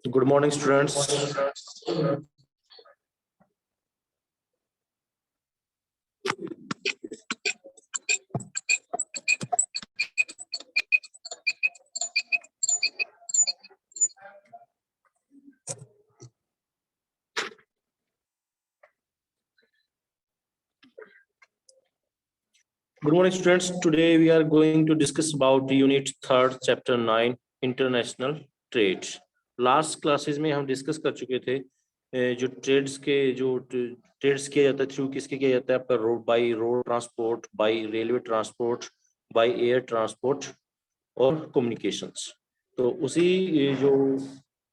Good morning, students. Good morning, students. Today we are going to discuss about Unit 3, Chapter 9, International Trade. Last classes में हम discuss कर चुके थे जो trades के जो ट्रेड्स किया जाता है थ्रू किसके किया जाता है आपका road by road transport, by railway transport, by air transport और कम्युनिकेशंस। तो उसी जो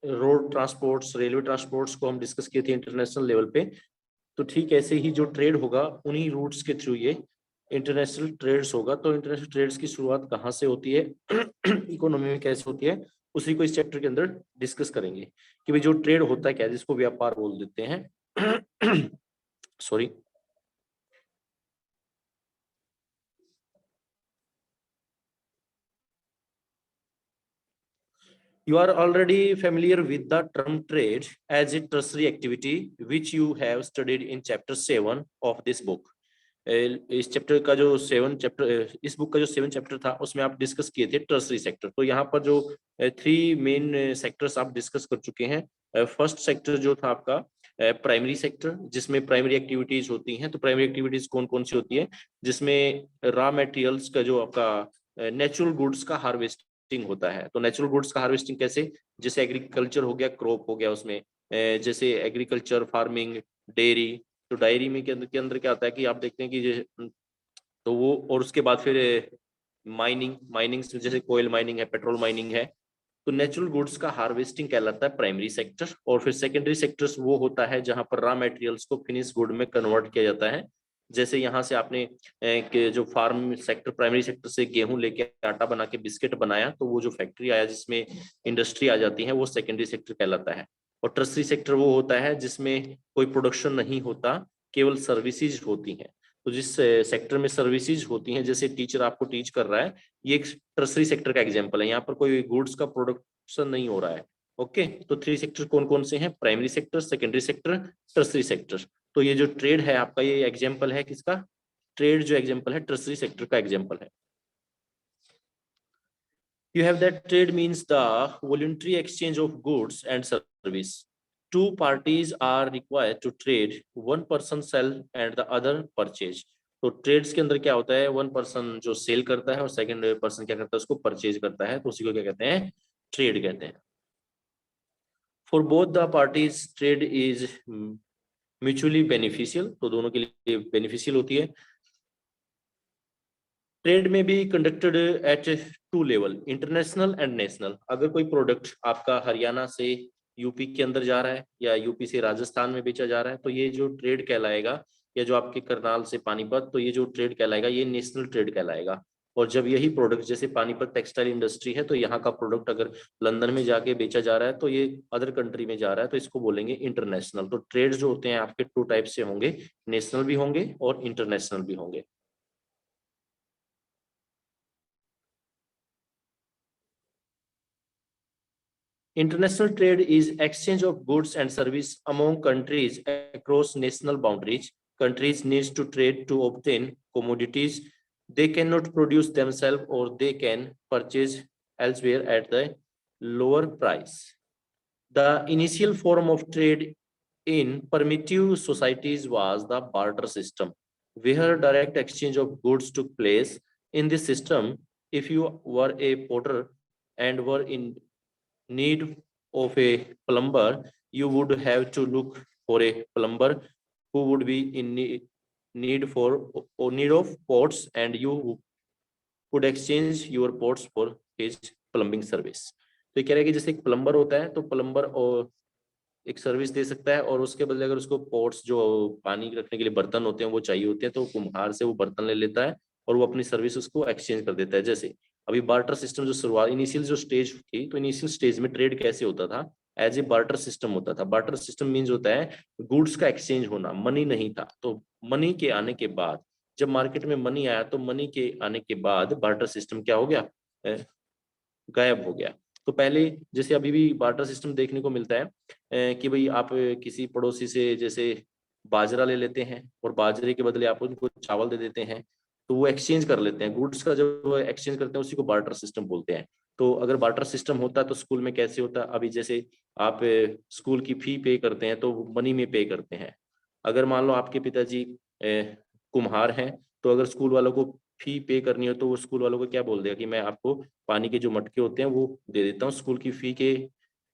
रोड ट्रांसपोर्ट्स रेलवे ट्रांसपोर्ट्स को हम डिस्कस किए थे इंटरनेशनल लेवल पे। तो ठीक ऐसे ही जो ट्रेड होगा उन्हीं रूट्स के थ्रू ये इंटरनेशनल ट्रेड्स होगा। तो इंटरनेशनल ट्रेड्स की शुरुआत कहाँ से होती है, इकोनॉमी में कैसे होती है, उसी को इस चैप्टर के अंदर डिस्कस करेंगे कि भाई जो ट्रेड होता है क्या, जिसको व्यापार बोल देते हैं। Sorry. You are already familiar with the term trade as a tertiary activity, which you have studied in chapter 7 of this book. इस चैप्टर का जो इस बुक का जो 7 चैप्टर था उसमें आप डिस्कस किए थे टर्सरी सेक्टर। तो यहाँ पर जो 3 मेन सेक्टर्स आप डिस्कस कर चुके हैं। फर्स्ट सेक्टर जो था आपका प्राइमरी सेक्टर, जिसमें प्राइमरी एक्टिविटीज होती हैं। तो प्राइमरी एक्टिविटीज कौन कौन सी होती है, जिसमें रॉ मटेरियल्स का जो आपका नेचुरल गुड्स का हार्वेस्टिंग होता है। तो नेचुरल गुड्स का हार्वेस्टिंग कैसे, जैसे एग्रीकल्चर हो गया, क्रॉप हो गया, उसमें जैसे एग्रीकल्चर, फार्मिंग, डेयरी। तो डायरी में के अंदर क्या होता है कि आप देखते हैं कि तो वो, और उसके बाद फिर माइनिंग जैसे कोयल माइनिंग है, पेट्रोल माइनिंग है। तो नेचुरल गुड्स का हार्वेस्टिंग कहलाता है प्राइमरी सेक्टर। और फिर सेकेंडरी सेक्टर्स वो होता है जहां पर रॉ मटेरियल्स को फिनिश गुड में कन्वर्ट किया जाता है। जैसे यहाँ से आपने कि जो फार्म सेक्टर, प्राइमरी सेक्टर से गेहूं लेके आटा बना के बिस्किट बनाया, तो वो जो फैक्ट्री आया जिसमें इंडस्ट्री आ जाती है, वो सेकेंडरी सेक्टर कहलाता है। और टर्सरी सेक्टर वो होता है जिसमें कोई प्रोडक्शन नहीं होता, केवल सर्विसेज होती हैं। तो जिस सेक्टर में सर्विसेज होती हैं, जैसे टीचर आपको टीच कर रहा है, ये एक टर्सरी सेक्टर का एग्जांपल है। यहाँ पर कोई गुड्स का प्रोडक्शन नहीं हो रहा है। ओके, तो 3 सेक्टर कौन कौन से हैं, primary sector, secondary sector, tertiary sector. तो ये जो ट्रेड है आपका, ये एग्जांपल है किसका, ट्रेड जो एग्जांपल है टर्सरी सेक्टर का एग्जांपल है। You have that trade means the voluntary exchange of goods and service. Two parties are required to trade. One person sell and the other purchase. तो trades के अंदर क्या होता है, वन पर्सन जो cell करता है और सेकंड पर्सन क्या करता है, उसको परचेज करता है। तो उसी को क्या कहते हैं, ट्रेड कहते हैं। For both the parties trade is mutually beneficial. तो दोनों के लिए बेनिफिशियल होती है। ट्रेड में भी conducted at 2 level, international and national. अगर कोई प्रोडक्ट आपका हरियाणा से यूपी के अंदर जा रहा है या यूपी से राजस्थान में बेचा जा रहा है, तो ये जो ट्रेड कहलाएगा, या जो आपके करनाल से पानीपत, तो ये जो ट्रेड कहलाएगा ये नेशनल ट्रेड कहलाएगा। और जब यही प्रोडक्ट, जैसे पानीपत टेक्सटाइल इंडस्ट्री है, तो यहाँ का प्रोडक्ट अगर लंदन में जाके बेचा जा रहा है, तो ये अदर कंट्री में जा रहा है, तो इसको बोलेंगे इंटरनेशनल। तो ट्रेड जो होते हैं आपके 2 टाइप से होंगे, नेशनल भी होंगे और इंटरनेशनल भी होंगे। International trade is exchange of goods and service among countries across national boundaries. Countries need to trade to obtain commodities they cannot produce themselves, or they can purchase elsewhere at the lower price. The initial form of trade in primitive societies was the barter system, where direct exchange of goods took place. In this system, if you were a potter and were in need of a plumber, you would have to look for a plumber who would be in need for or need of pots, and you would exchange your pots for his plumbing service. तो ये कह रहा है कि जैसे एक plumber होता है, तो प्लम्बर और एक सर्विस दे सकता है, और उसके बदले अगर उसको पोट्स, जो पानी रखने के लिए बर्तन होते हैं, वो चाहिए होते हैं, तो कुम्हार से वो बर्तन ले लेता है और वो अपनी सर्विस उसको एक्सचेंज कर देता है। जैसे अभी बार्टर सिस्टम जो शुरुआत, इनिशियल जो स्टेज थी, तो इनिशियल स्टेज में ट्रेड कैसे होता था, एज ए बार्टर सिस्टम होता था। बार्टर सिस्टम मीन्स होता है गुड्स का एक्सचेंज होना, मनी नहीं था। तो मनी के आने के बाद, जब मार्केट में मनी आया, तो मनी के आने के बाद बार्टर सिस्टम क्या हो गया, गायब हो गया। तो पहले जैसे अभी भी बार्टर सिस्टम देखने को मिलता है कि भाई आप किसी पड़ोसी से जैसे बाजरा ले लेते हैं और बाजरे के बदले आप उनको चावल दे देते हैं, तो वो एक्सचेंज कर लेते हैं गुड्स का, जब एक्सचेंज करते हैं उसी को बार्टर सिस्टम बोलते हैं। तो अगर बार्टर सिस्टम होता तो स्कूल में कैसे होता, अभी जैसे आप स्कूल की फी पे करते हैं तो मनी में पे करते हैं। अगर मान लो आपके पिताजी कुम्हार हैं, तो अगर स्कूल वालों को फी पे करनी हो तो वो स्कूल वालों को क्या बोल देगा कि मैं आपको पानी के जो मटके होते हैं वो दे देता हूँ स्कूल की फी के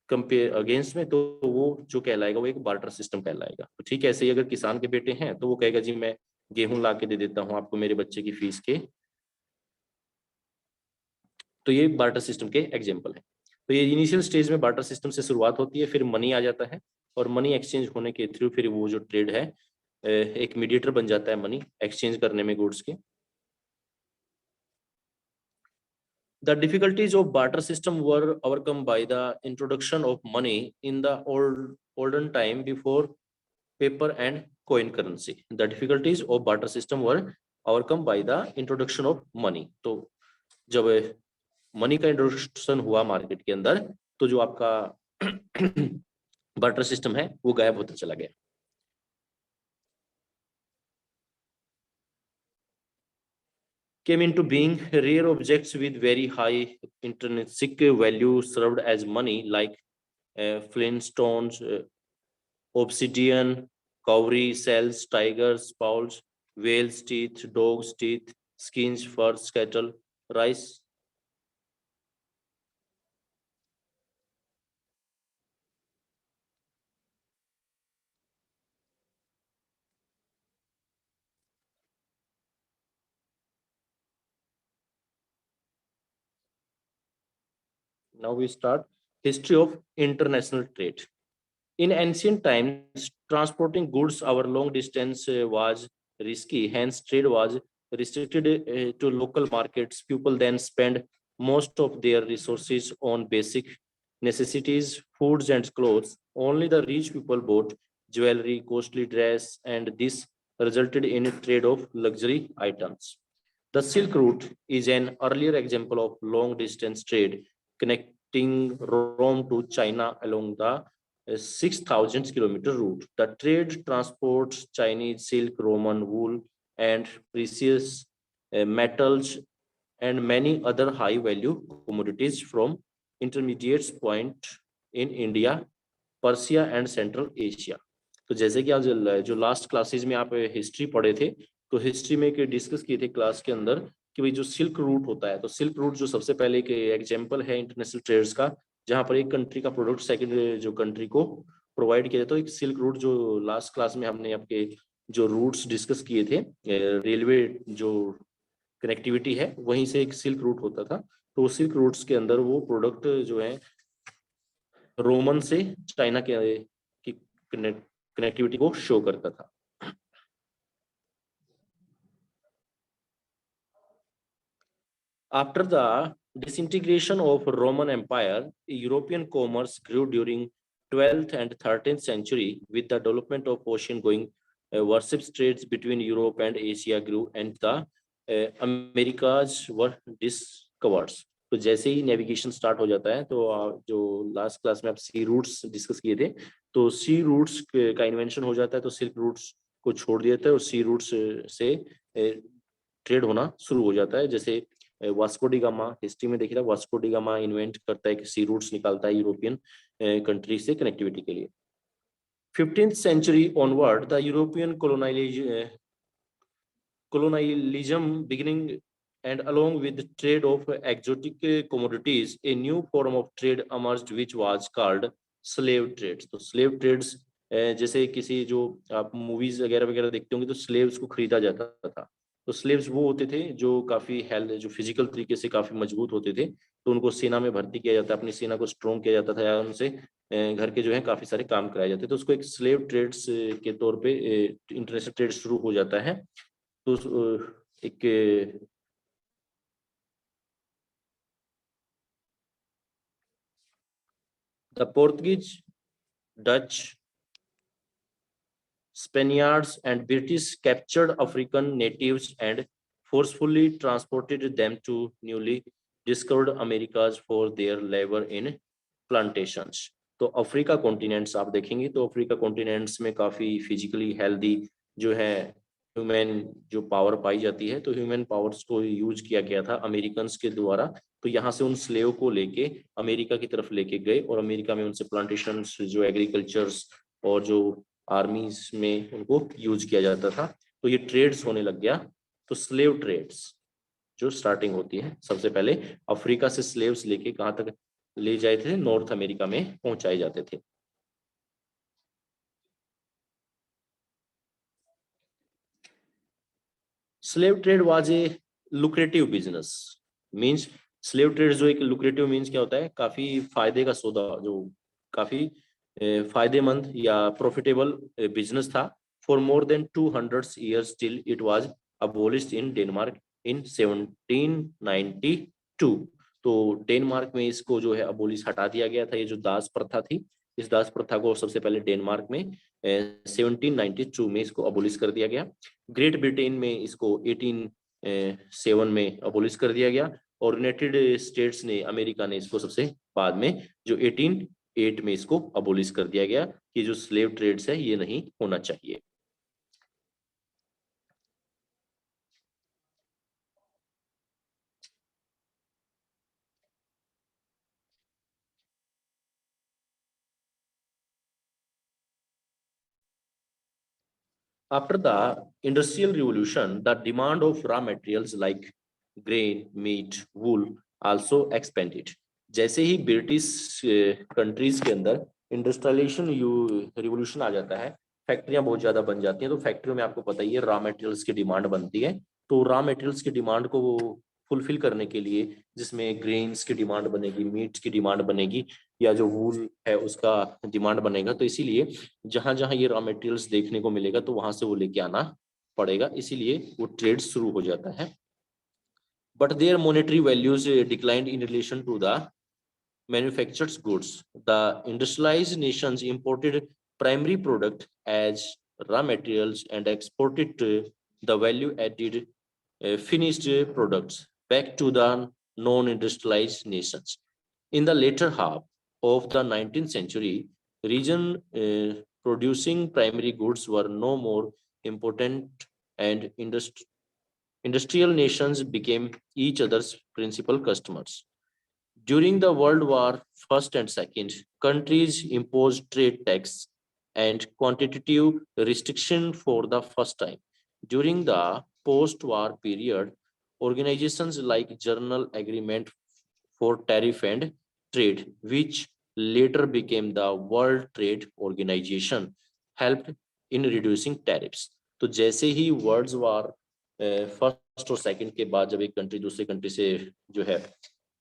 कंपेयर अगेंस्ट में, तो वो जो कहलाएगा वो एक बार्टर सिस्टम कहलाएगा। तो ठीक है, ऐसे ही अगर किसान के बेटे हैं तो वो कहेगा जी मैं गेहूं ला के दे देता हूँ आपको मेरे बच्चे की फीस के। तो ये बार्टर सिस्टम के एग्जाम्पल है। तो ये इनिशियल स्टेज में बार्टर सिस्टम से शुरुआत होती है, फिर मनी आ जाता है, और मनी एक्सचेंज होने के थ्रू फिर वो जो ट्रेड है एक मीडिएटर बन जाता है मनी एक्सचेंज करने में गुड्स के। The difficulties of barter system were overcome by the introduction of money in the olden time before paper and coin currency. The difficulties of barter system were overcome by the introduction of money. तो जब money का introduction हुआ market के अंदर, तो जो आपका barter system है वो गायब होता चला गया। Came into being rare objects with very high intrinsic value served as money, like flintstones, obsidian, cowrie shells, tigers, spouts, whales' teeth, dogs' teeth, skins, furs, cattle, rice. Now we start history of international trade. In ancient times, transporting goods over long distance was risky. Hence, trade was restricted to local markets. People then spent most of their resources on basic necessities, foods, and clothes. Only the rich people bought jewelry, costly dress, and this resulted in a trade of luxury items. The Silk Route is an earlier example of long distance trade connecting Rome to China along the 6,000-kilometer route. The trade transports Chinese silk, Roman wool, and precious metals and many other high value commodities from intermediate point in India, Persia and Central Asia. तो जैसे कि आज जो last classes में आप history पढ़े थे, तो हिस्ट्री में एक डिस्कस किए थे क्लास के अंदर कि भाई जो सिल्क रूट होता है, तो सिल्क रूट जो सबसे पहले एक एग्जांपल है इंटरनेशनल ट्रेड्स का, जहां पर एक कंट्री का प्रोडक्ट सेकंड जो कंट्री को प्रोवाइड किया जाता है। तो एक सिल्क रूट जो लास्ट क्लास में हमने आपके जो रूट्स डिस्कस किए थे, रेलवे जो कनेक्टिविटी है वहीं से एक सिल्क रूट होता था। तो सिल्क रूट्स के अंदर वो प्रोडक्ट जो है रोमन से चाइना के की कनेक्टिविटी को शो करता था। After the disintegration of Roman Empire, European commerce grew during 12th and 13th century with the development of ocean-going warships. Trades between Europe and Asia grew and the Americas were discovered. तो जैसे ही navigation start हो जाता है, तो जो last class में आप sea routes discuss किए थे, तो सी रूट्स का इन्वेंशन हो जाता है, तो सिल्क रूट्स को छोड़ दिया जाता है और सी रूट्स से ट्रेड होना शुरू हो जाता है। जैसे वास्को डी गामा हिस्ट्री में देखिए, वास्को डी गामा इन्वेंट करता है कि सी रूट्स निकालता है यूरोपियन कंट्री से कनेक्टिविटी के लिए। 15th century onward, the European colonialism beginning, and along with the trade of exotic commodities, a new form of trade emerged which was called slave trades. तो slave trades जैसे किसी जो आप movies वगैरह वगैरह देखते होंगे तो स्लेव्स को खरीदा जाता था। तो स्लेव्स वो होते थे जो काफी हेल्थ जो फिजिकल तरीके से काफी मजबूत होते थे, तो उनको सेना में भर्ती किया जाता, अपनी सेना को स्ट्रॉन्ग किया जाता था, या उनसे घर के जो है काफी सारे काम कराए जाते, तो उसको एक स्लेव ट्रेड्स के तौर पे इंटरनेशनल ट्रेड शुरू हो जाता है। तो एक the Portuguese, Dutch, Spaniards and British captured African natives and forcefully transported them to newly discovered Americas for their labor in plantations. तो अफ्रीका कॉन्टिनेंट्स आप देखेंगे तो अफ्रीका कॉन्टिनेंट्स में काफी फिजिकली हेल्दी जो है ह्यूमन जो पावर पाई जाती है, तो ह्यूमन पावर्स को यूज किया गया था अमेरिकन के द्वारा। तो यहाँ से उन स्लेव को लेके अमेरिका की तरफ लेके गए और अमेरिका में उनसे प्लांटेशन जो एग्रीकल्चर्स और जो आर्मीज में उनको यूज किया जाता था। तो ये ट्रेड्स होने लग गया। तो स्लेव ट्रेड्स जो स्टार्टिंग होती है सबसे पहले अफ्रीका से स्लेव्स लेके कहाँ तक ले जाए थे, नॉर्थ अमेरिका में पहुंचाए जाते थे। Slave trade was a lucrative business. Means slave trade जो एक लुक्रेटिव मींस क्या होता है, काफी फायदे का सौदा, जो काफी फायदेमंद या प्रॉफिटेबल बिजनेस था। For more than 200 years till it was abolished in Denmark in 1792। तो डेनमार्क में इसको जो है अबोलिश हटा दिया गया था। ये जो दास प्रथा थी, इस दास प्रथा को सबसे पहले डेनमार्क में 1792 में इसको अबोलिश कर दिया गया। ग्रेट ब्रिटेन में इसको 1807 में अबोलिश कर दिया गया। और यूनाइटेड स्टेट्स ने, अमेरिका ने इसको सबसे बाद में जो 1808 में इसको अबोलिश कर दिया गया कि जो स्लेव ट्रेड्स है ये नहीं होना चाहिए। After the Industrial Revolution, the demand of raw materials like grain, meat, wool also expanded. जैसे ही ब्रिटिश कंट्रीज के अंदर इंडस्ट्रियलाइजेशन रिवोल्यूशन आ जाता है, फैक्ट्रियां बहुत ज्यादा बन जाती हैं, तो फैक्ट्रियों में आपको पता ही है रॉ मटेरियल्स की डिमांड बनती है। तो रॉ मटेरियल्स की डिमांड को वो फुलफिल करने के लिए, जिसमें ग्रेन्स की डिमांड बनेगी, मीट्स की डिमांड बनेगी, या जो वूल है उसका डिमांड बनेगा, तो इसीलिए जहां जहां ये रॉ मटेरियल्स देखने को मिलेगा तो वहां से वो लेके आना पड़ेगा, इसीलिए वो ट्रेड शुरू हो जाता है। But their monetary values declined in relation to the manufactured goods. The industrialized nations imported primary product as raw materials and exported the value added finished products back to the non-industrialized nations. In the later half of the 19th century, region producing primary goods were no more important, and industrial nations became each other's principal customers. During the World War First and Second, countries imposed trade tax and quantitative restriction for the first time. During the post-war period, organizations like General Agreement for Tariff and Trade, which later became the World Trade Organization, helped in reducing tariffs. तो जैसे ही world war first और second के बाद जब एक country दूसरे country से जो है,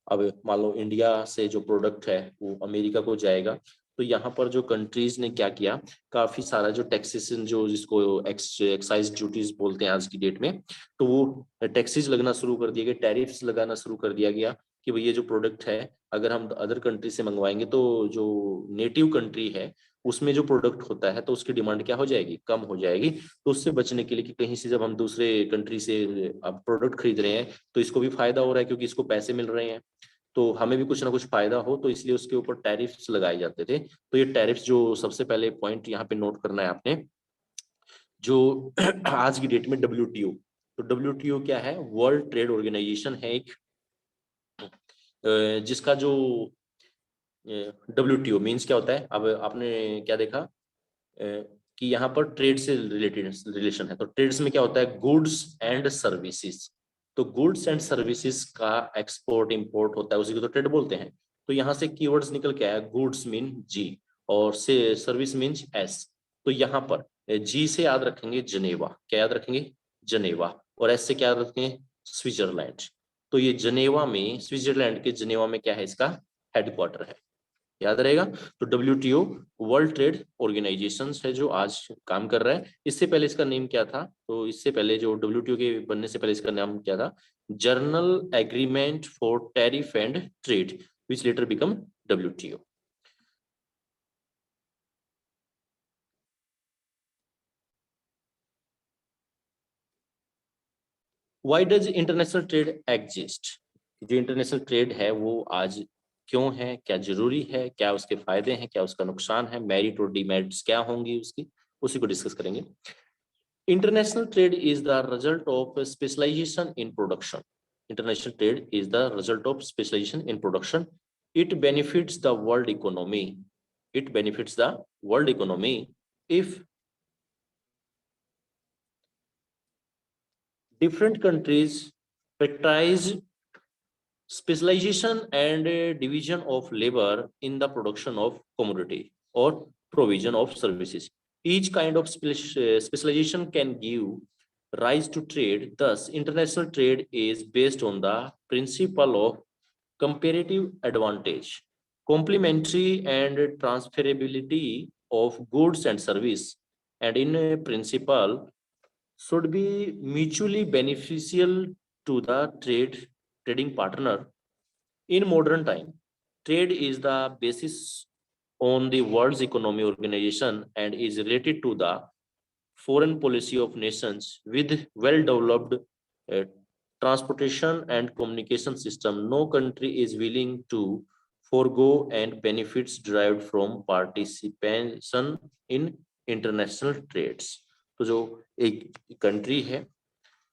अब मान लो इंडिया से जो प्रोडक्ट है वो अमेरिका को जाएगा, तो यहाँ पर जो कंट्रीज ने क्या किया, काफी सारा जो टैक्सेशन, जो जिसको एक्साइज ड्यूटीज बोलते हैं आज की डेट में, तो वो टैक्सेस लगना शुरू कर दिए गए, टैरिफ्स लगाना शुरू कर दिया गया कि भाई ये जो प्रोडक्ट है अगर हम अदर कंट्री से मंगवाएंगे तो जो नेटिव कंट्री है उसमें जो प्रोडक्ट होता है तो उसकी डिमांड क्या हो जाएगी, कम हो जाएगी। तो उससे बचने के लिए कि कहीं से जब हम दूसरे कंट्री से अब प्रोडक्ट खरीद रहे हैं तो इसको भी फायदा हो रहा है क्योंकि इसको पैसे मिल रहे हैं, तो हमें भी कुछ ना कुछ फायदा हो, तो इसलिए उसके ऊपर टैरिफ्स लगाए जाते थे। तो ये टैरिफ्स जो सबसे पहले पॉइंट यहाँ पे नोट करना है आपने, जो आज की डेट में डब्ल्यूटीओ, तो डब्ल्यूटीओ क्या है, वर्ल्ड ट्रेड ऑर्गेनाइजेशन है एक, जिसका जो डब्ल्यूटीओ मीन्स क्या होता है, अब आपने क्या देखा कि यहाँ पर ट्रेड से रिलेटेड रिलेशन है, तो ट्रेड्स में क्या होता है, गुड्स एंड सर्विसेज। तो गुड्स एंड सर्विसेज का एक्सपोर्ट इंपोर्ट होता है, उसी को तो ट्रेड बोलते हैं। तो यहाँ से कीवर्ड्स निकल के आया, गुड्स मीन जी और से सर्विस मीन्स एस। तो यहाँ पर जी से याद रखेंगे जनेवा, क्या याद रखेंगे, जनेवा, और एस से क्या याद रखेंगे, स्विट्जरलैंड। तो ये जनेवा में, स्विट्जरलैंड के जनेवा में क्या है, इसका हेडक्वार्टर है, याद रहेगा। तो डब्ल्यूटीओ वर्ल्ड ट्रेड ऑर्गेनाइजेशन है जो आज काम कर रहा है। इससे पहले इसका नेम क्या था, तो इससे पहले जो डब्ल्यूटीओ के बनने से पहले इसका नाम क्या था, journal agreement for tariff and trade, which letter become WTO. Why does international trade exist? जो इंटरनेशनल ट्रेड है वो आज क्यों है, क्या जरूरी है, क्या उसके फायदे हैं, क्या उसका नुकसान है, मेरिट और डिमेरिट्स क्या होंगी उसकी, उसी को डिस्कस करेंगे। International trade is the result of specialisation in production. International trade is the result of specialisation in production. It benefits the world economy. It benefits the world economy if different countries practice specialization and division of labor in the production of commodity or provision of services. Each kind of specialization can give rise to trade. Thus, international trade is based on the principle of comparative advantage, complementary and transferability of goods and service, and in principle should be mutually beneficial to the trading partner. In modern time, trade is the basis on the world's economic organization and is related to the foreign policy of nations with well-developed uh, transportation and communication system. No country is willing to forego and benefits derived from participation in international trades. तो जो एक country है,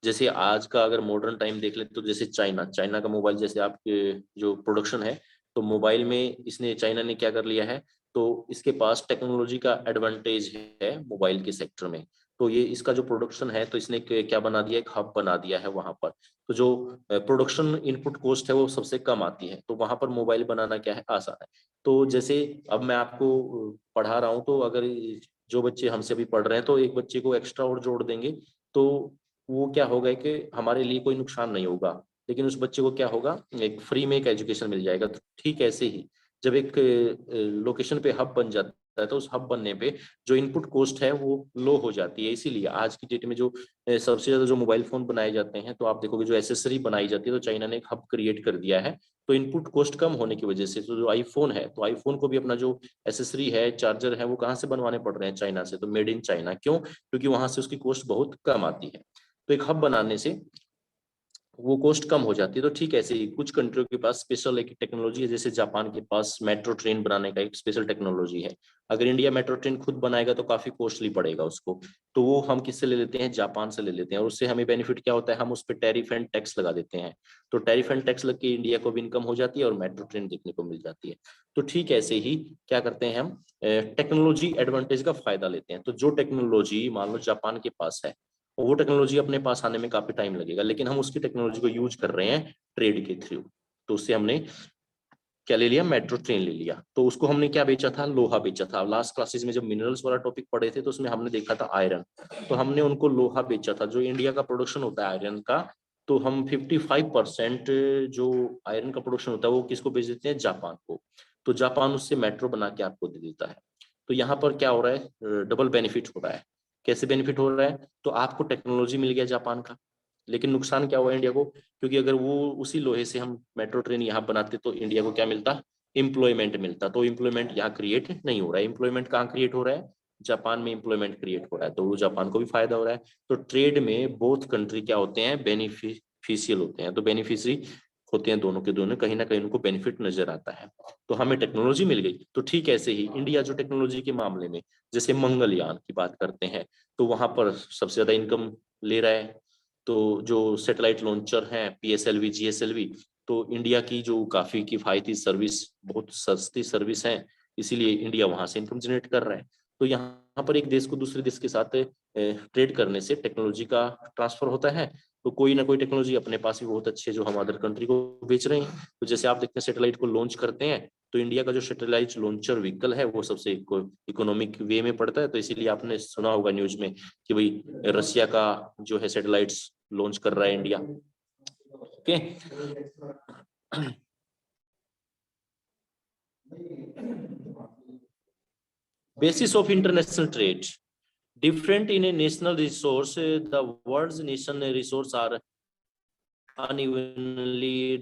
जैसे आज का अगर modern time देख ले तो जैसे चाइना, चाइना का मोबाइल जैसे आपके जो प्रोडक्शन है, तो मोबाइल में इसने चाइना ने क्या कर लिया है, तो इसके पास टेक्नोलॉजी का एडवांटेज है मोबाइल के सेक्टर में। तो ये इसका जो प्रोडक्शन है, तो इसने क्या बना दिया, एक हब बना दिया है वहां पर। तो जो प्रोडक्शन इनपुट कॉस्ट है वो सबसे कम आती है, तो वहां पर मोबाइल बनाना क्या है, आसान है। तो जैसे अब मैं आपको पढ़ा रहा हूँ, तो अगर जो बच्चे हमसे अभी पढ़ रहे हैं, तो एक बच्चे को एक्स्ट्रा और जोड़ देंगे, तो वो क्या होगा कि हमारे लिए कोई नुकसान नहीं होगा, लेकिन उस बच्चे को क्या होगा, एक फ्री में एक एजुकेशन मिल जाएगा। तो ठीक ऐसे ही जब एक लोकेशन पे हब बन जाता है, तो उस हब बनने पे जो इनपुट कॉस्ट है वो लो हो जाती है। इसीलिए आज की डेट में जो सबसे ज्यादा जो मोबाइल फोन बनाए जाते हैं, तो आप देखोगे जो एसेसरी बनाई जाती है, तो चाइना ने एक हब क्रिएट कर दिया है। तो इनपुट कॉस्ट कम होने की वजह से, तो जो आईफोन है, तो आईफोन को भी अपना जो एसेसरी है, चार्जर है, वो कहाँ से बनवाने पड़ रहे हैं, चाइना से। तो मेड इन चाइना क्यों, क्योंकि वहां से उसकी कॉस्ट बहुत कम आती है। तो एक हब बनाने से वो कॉस्ट कम हो जाती है। तो ठीक ऐसे ही कुछ कंट्रियों के पास स्पेशल एक टेक्नोलॉजी है, जैसे जापान के पास मेट्रो ट्रेन बनाने का एक स्पेशल टेक्नोलॉजी है। अगर इंडिया मेट्रो ट्रेन खुद बनाएगा तो काफी कॉस्टली पड़ेगा उसको, तो वो हम किससे ले लेते हैं, जापान से ले लेते हैं। और उससे हमें बेनिफिट क्या होता है, हम उस पर टैरिफ एंड टैक्स लगा देते हैं। तो टैरिफ एंड टैक्स लग के इंडिया को भी इनकम हो जाती है और मेट्रो ट्रेन देखने को मिल जाती है। तो ठीक ऐसे ही क्या करते हैं हम, टेक्नोलॉजी एडवांटेज का फायदा लेते हैं। तो जो टेक्नोलॉजी मान लो जापान के पास है, और वो टेक्नोलॉजी अपने पास आने में काफी टाइम लगेगा, लेकिन हम उसकी टेक्नोलॉजी को यूज कर रहे हैं ट्रेड के थ्रू। तो उससे हमने क्या ले लिया, मेट्रो ट्रेन ले लिया। तो उसको हमने क्या बेचा था, लोहा बेचा था। लास्ट क्लासेस में जब मिनरल्स वाला टॉपिक पढ़े थे, तो उसमें हमने देखा था आयरन, तो हमने उनको लोहा बेचा था। जो इंडिया का प्रोडक्शन होता है आयरन का, तो हम 55% जो आयरन का प्रोडक्शन होता है वो किसको बेच देते हैं, जापान को। तो जापान उससे मेट्रो बना के आपको दे देता है। तो यहाँ पर क्या हो रहा है, डबल बेनिफिट हो रहा है। कैसे बेनिफिट हो रहा है, तो आपको टेक्नोलॉजी मिल गया जापान का, लेकिन नुकसान क्या हुआ इंडिया को, क्योंकि अगर वो उसी लोहे से हम मेट्रो ट्रेन यहाँ बनाते, तो इंडिया को क्या मिलता, एम्प्लॉयमेंट मिलता। तो एम्प्लॉयमेंट यहाँ क्रिएट नहीं हो रहा है। एम्प्लॉयमेंट कहाँ क्रिएट हो रहा है, जापान में एम्प्लॉयमेंट क्रिएट हो रहा है, तो वो जापान को भी फायदा हो रहा है। तो ट्रेड में बोथ कंट्री क्या होते हैं, बेनिफिशियल होते हैं। तो बेनिफिशियरी होते हैं दोनों के दोनों, कहीं ना कहीं उनको बेनिफिट नजर आता है। तो हमें टेक्नोलॉजी मिल गई। तो ठीक ऐसे ही इंडिया जो टेक्नोलॉजी के मामले में, जैसे मंगलयान की बात करते हैं, तो वहां पर सबसे ज्यादा इनकम ले रहा है। तो जो सैटेलाइट लॉन्चर हैं, पीएसएलवी, जीएसएलवी, तो इंडिया की जो काफी किफायती सर्विस, बहुत सस्ती सर्विस है, इसीलिए इंडिया वहां से इनकम जनरेट कर रहा है। तो यहाँ पर एक देश को दूसरे देश के साथ ट्रेड करने से टेक्नोलॉजी का ट्रांसफर होता है। तो कोई ना कोई टेक्नोलॉजी अपने पास भी बहुत अच्छी है जो हम अदर कंट्री को बेच रहे हैं। तो जैसे आप देखते हैं सैटेलाइट को लॉन्च करते हैं, तो इंडिया का जो सैटेलाइट लॉन्चर व्हीकल है वो सबसे इकोनॉमिक वे में पड़ता है। तो इसीलिए आपने सुना होगा न्यूज में कि भाई रसिया का जो है सैटेलाइट्स लॉन्च कर रहा है India. Okay, basis of international trade different in a national resource. The world's nation resources are unevenly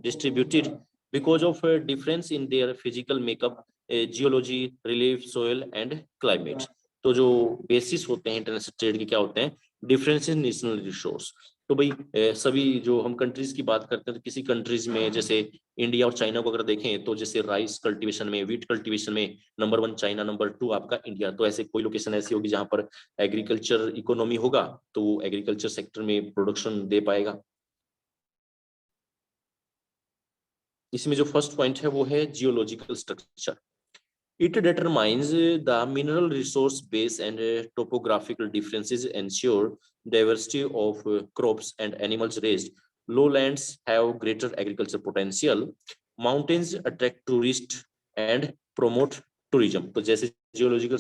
distributed because of a difference in their physical makeup, geology, relief, soil and climate. तो जो basis होते हैं international trade के क्या होते हैं, difference in national resource. तो भाई सभी जो हम कंट्रीज की बात करते हैं तो किसी कंट्रीज में जैसे इंडिया और चाइना को अगर देखें तो जैसे राइस कल्टीवेशन में, व्हीट कल्टीवेशन में नंबर 1 चाइना, नंबर 2 आपका इंडिया। तो ऐसे कोई लोकेशन ऐसी होगी जहां पर एग्रीकल्चर इकोनॉमी होगा तो वो एग्रीकल्चर सेक्टर में प्रोडक्शन दे पाएगा। इसमें जो फर्स्ट पॉइंट है वो है geological structure. It determines the mineral resource base and topographical differences ensure diversity of crops and animals raised. Lowlands have greater agricultural potential. Mountains attract tourists and promote tourism. तो जैसे geological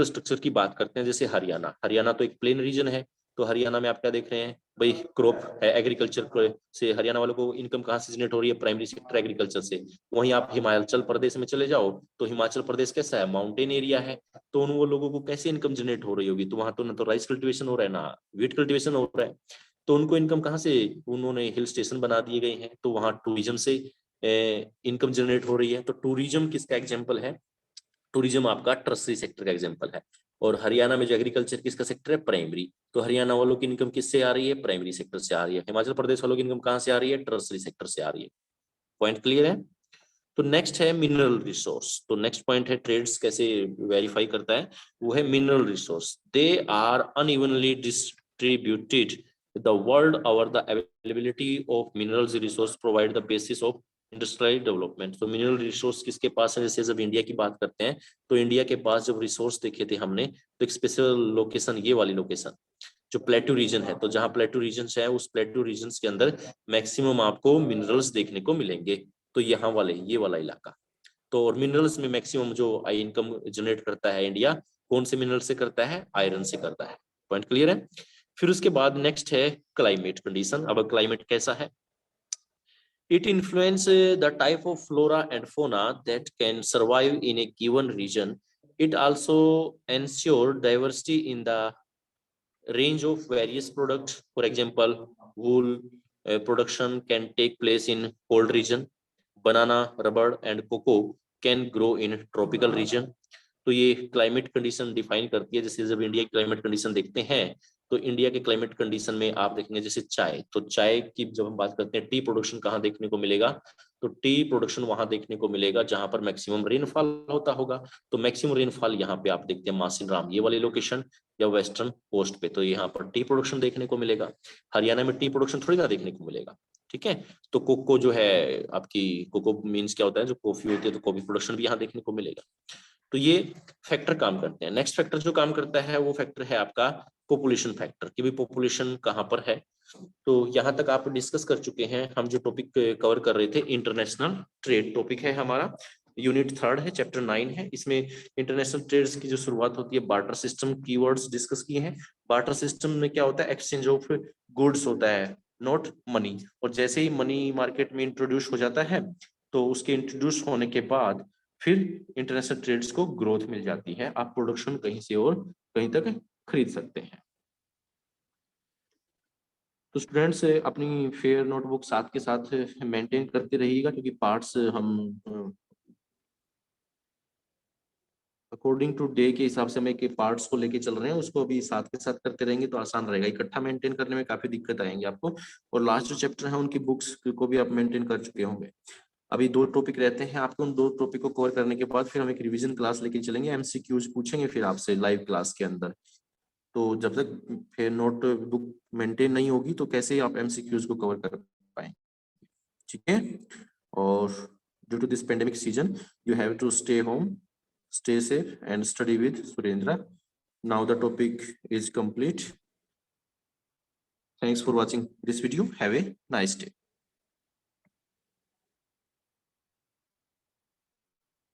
structure की बात करते हैं, जैसे हरियाणा, हरियाणा तो एक plain region है। तो हरियाणा में आप क्या देख रहे हैं भाई, क्रॉप है, एग्रीकल्चर से हरियाणा वालों को इनकम कहाँ से जनरेट हो रही है, प्राइमरी सेक्टर एग्रीकल्चर से। वहीं आप हिमाचल प्रदेश में चले जाओ तो हिमाचल प्रदेश कैसा है, माउंटेन एरिया है। तो उन वो लोगों को कैसे इनकम जनरेट हो रही होगी, तो वहां तो ना तो राइस कल्टिवेशन हो रहा है ना व्हीट कल्टिवेशन हो रहा है। तो उनको इनकम कहाँ से, उन्होंने हिल स्टेशन बना दिए गए हैं तो वहां टूरिज्म से इनकम जनरेट हो रही है। तो टूरिज्म किसका एग्जाम्पल है, टूरिज्म आपका टर्सरी सेक्टर का एग्जांपल है। और हरियाणा में जो एग्रीकल्चर किसका सेक्टर है, प्राइमरी। तो हरियाणा वालों की इनकम किससे आ रही है, प्राइमरी सेक्टर से आ रही है। हिमाचल प्रदेश वालों की इनकम कहां से आ रही है, टर्सरी सेक्टर से आ रही है। पॉइंट क्लियर है। तो नेक्स्ट है मिनरल रिसोर्स। तो नेक्स्ट पॉइंट है ट्रेड्स कैसे वेरीफाई करता है, वो है mineral resource. They are unevenly distributed the world over. The availability of minerals resource provide the basis of industrial development. तो मिनरल रिसोर्स किसके पास है, जैसे जब इंडिया की बात करते हैं तो इंडिया के पास जब रिसोर्स देखे थे हमने तो एक स्पेशल लोकेशन, ये वाली लोकेशन जो प्लेटू रीजन है, तो जहां प्लेटू रीजन है उस प्लेटू रीजन के अंदर मैक्सिमम आपको मिनरल्स देखने को मिलेंगे। तो यहाँ वाले ये वाला इलाका, तो और मिनरल्स में मैक्सिमम जो इनकम जनरेट करता है इंडिया, कौन से मिनरल से करता है, आयरन से करता है। पॉइंट क्लियर है। फिर उसके बाद नेक्स्ट है क्लाइमेट कंडीशन। अब क्लाइमेट कैसा है, it influences the type of flora and fauna that can survive in a given region. It also ensures diversity in the range of various products. For example, wool production can take place in cold region. Banana, rubber and cocoa can grow in tropical region. तो ये climate condition define करती है। जैसे जब India की climate condition देखते हैं तो इंडिया के क्लाइमेट कंडीशन में आप देखेंगे जैसे चाय, तो चाय की जब हम बात करते हैं टी प्रोडक्शन कहाँ देखने को मिलेगा, तो टी प्रोडक्शन वहां देखने को मिलेगा जहां पर मैक्सिमम रेनफॉल होता होगा। तो मैक्सिमम रेनफॉल यहाँ पे आप देखते हैं मासिन राम, ये वाली लोकेशन या वेस्टर्न कोस्ट पे, तो यहाँ पर टी प्रोडक्शन देखने को मिलेगा। हरियाणा में टी प्रोडक्शन थोड़ी ना देखने को मिलेगा, ठीक है। तो कोको जो है आपकी, कोको मीन्स क्या होता है, जो कॉफी होती है, तो कॉफी प्रोडक्शन भी यहाँ देखने को मिलेगा। तो ये फैक्टर काम करते हैं। नेक्स्ट फैक्टर जो काम करता है वो फैक्टर है आपका पॉपुलेशन फैक्टर, कि भाई पॉपुलेशन कहाँ पर है। तो यहाँ तक आप डिस्कस कर चुके हैं। हम जो टॉपिक कवर कर रहे थे इंटरनेशनल ट्रेड टॉपिक है हमारा, यूनिट 3 है, चैप्टर 9 है। इसमें इंटरनेशनल ट्रेड्स की जो शुरुआत होती है, बार्टर सिस्टम कीवर्ड्स डिस्कस किए हैं। बार्टर सिस्टम में क्या होता है, एक्सचेंज ऑफ गुड्स होता है, नॉट मनी। और जैसे ही मनी मार्केट में इंट्रोड्यूस हो जाता है तो उसके इंट्रोड्यूस होने के बाद फिर इंटरनेशनल ट्रेड्स को ग्रोथ मिल जाती है, आप प्रोडक्शन कहीं से और कहीं तक खरीद सकते हैं। तो स्टूडेंट्स अपनी फेयर नोटबुक साथ के साथ मेंटेन करते रहिएगा, क्योंकि पार्ट्स हम अकॉर्डिंग टू डे के हिसाब से हमें के पार्ट्स को लेके चल रहे हैं, उसको अभी साथ के साथ करते रहेंगे तो आसान रहेगा। इकट्ठा मेंटेन करने में काफी दिक्कत आएंगे आपको। और लास्ट जो चैप्टर है उनकी बुक्स को भी आप मेंटेन कर चुके होंगे। अभी 2 टॉपिक रहते हैं आपको, उन 2 टॉपिक को कवर करने के बाद फिर हम एक रिवीजन क्लास लेके चलेंगे, एमसीक्यूज पूछेंगे फिर आपसे लाइव क्लास के अंदर। तो जब तक फिर नोट बुक मेंटेन नहीं होगी तो कैसे आप एमसीक्यूज को कवर कर पाएंगे, ठीक है। और due to this pandemic season you have to stay home, stay safe and study with Surendra. Now the topic is complete. Thanks for watching this video. Have a nice day.